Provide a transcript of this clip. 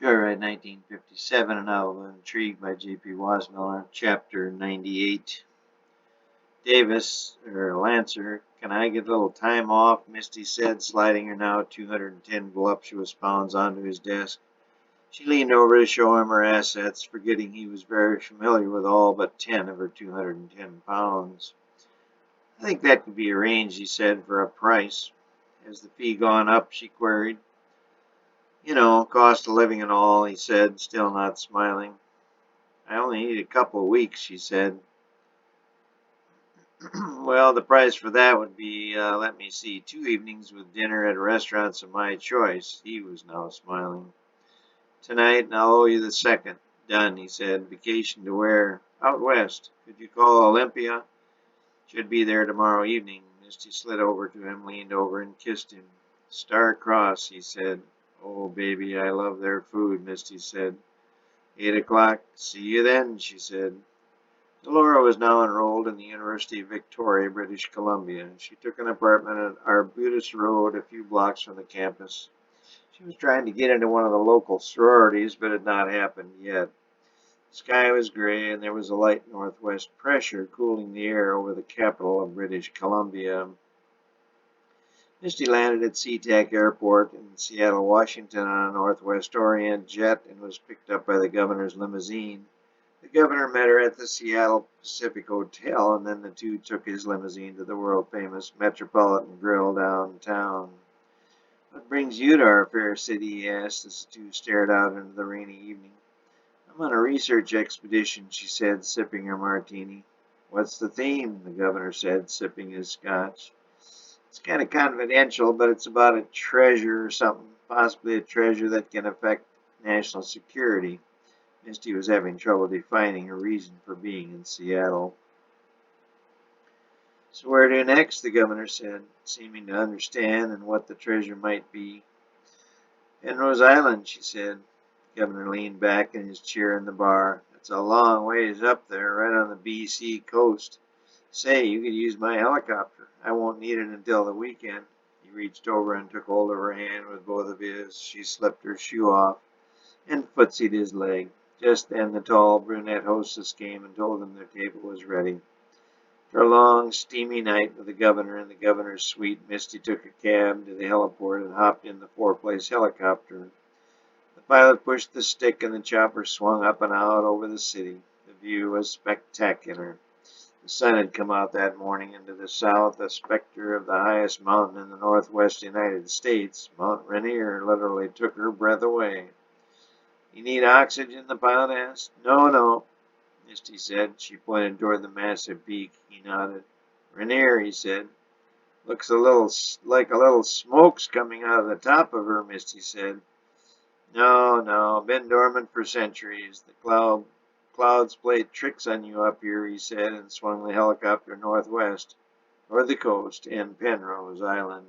Joyride 1957, a novel of Intrigue by J.P. Wasmiller, Chapter 98. Davis, or Lancer, can I get a little time off? Misty said, sliding her now 210 voluptuous pounds onto his desk. She leaned over to show him her assets, forgetting he was very familiar with all but 10 of her 210 pounds. I think that could be arranged, he said, for a price. Has the fee gone up? She queried. You know, cost of living and all, he said, still not smiling. I only need a couple of weeks, she said. Well, the price for that would be, let me see, 2 evenings with dinner at restaurants of my choice. He was now smiling. Tonight, and I'll owe you the second. Done, he said. Vacation to where? Out west. Could you call Olympia? Should be there tomorrow evening. Misty slid over to him, leaned over, and kissed him. Star-Crossed, he said. Oh, baby, I love their food, Misty said. 8 o'clock. See you then, she said. Laura was now enrolled in the University of Victoria, British Columbia. She took an apartment at Arbutus Road, a few blocks from the campus. She was trying to get into one of the local sororities, but it had not happened yet. The sky was gray, and there was a light northwest pressure cooling the air over the capital of British Columbia. Misty landed at SeaTac Airport in Seattle, Washington on a Northwest Orient jet and was picked up by the governor's limousine. The governor met her at the Seattle Pacific Hotel, and then the two took his limousine to the world-famous Metropolitan Grill downtown. What brings you to our fair city? He asked as the two stared out into the rainy evening. I'm on a research expedition, she said, sipping her martini. What's the theme? The governor said, sipping his scotch. It's kind of confidential, but it's about a treasure or something, possibly a treasure that can affect national security. Misty was having trouble defining her reason for being in Seattle. So where to next? The governor said, seeming to understand and what the treasure might be. Penrose Island, she said. The governor leaned back in his chair in the bar. It's a long ways up there, right on the BC coast. Say, you could use my helicopter. I won't need it until the weekend. He reached over and took hold of her hand with both of his. She slipped her shoe off and footsied his leg. Just then the tall brunette hostess came and told them their table was ready. For a long, steamy night with the governor in the governor's suite, Misty took a cab to the heliport and hopped in the four-place helicopter. The pilot pushed the stick and the chopper swung up and out over the city. The view was spectacular. The sun had come out that morning, and to the south, a specter of the highest mountain in the northwest United States, Mount Rainier, literally took her breath away. You need oxygen? The pilot asked. No, Misty said. She pointed toward the massive peak. He nodded. Rainier, he said. Looks like a little smoke's coming out of the top of her, Misty said. No, been dormant for centuries. The clouds played tricks on you up here, he said, and swung the helicopter northwest, toward the coast and Penrose Island.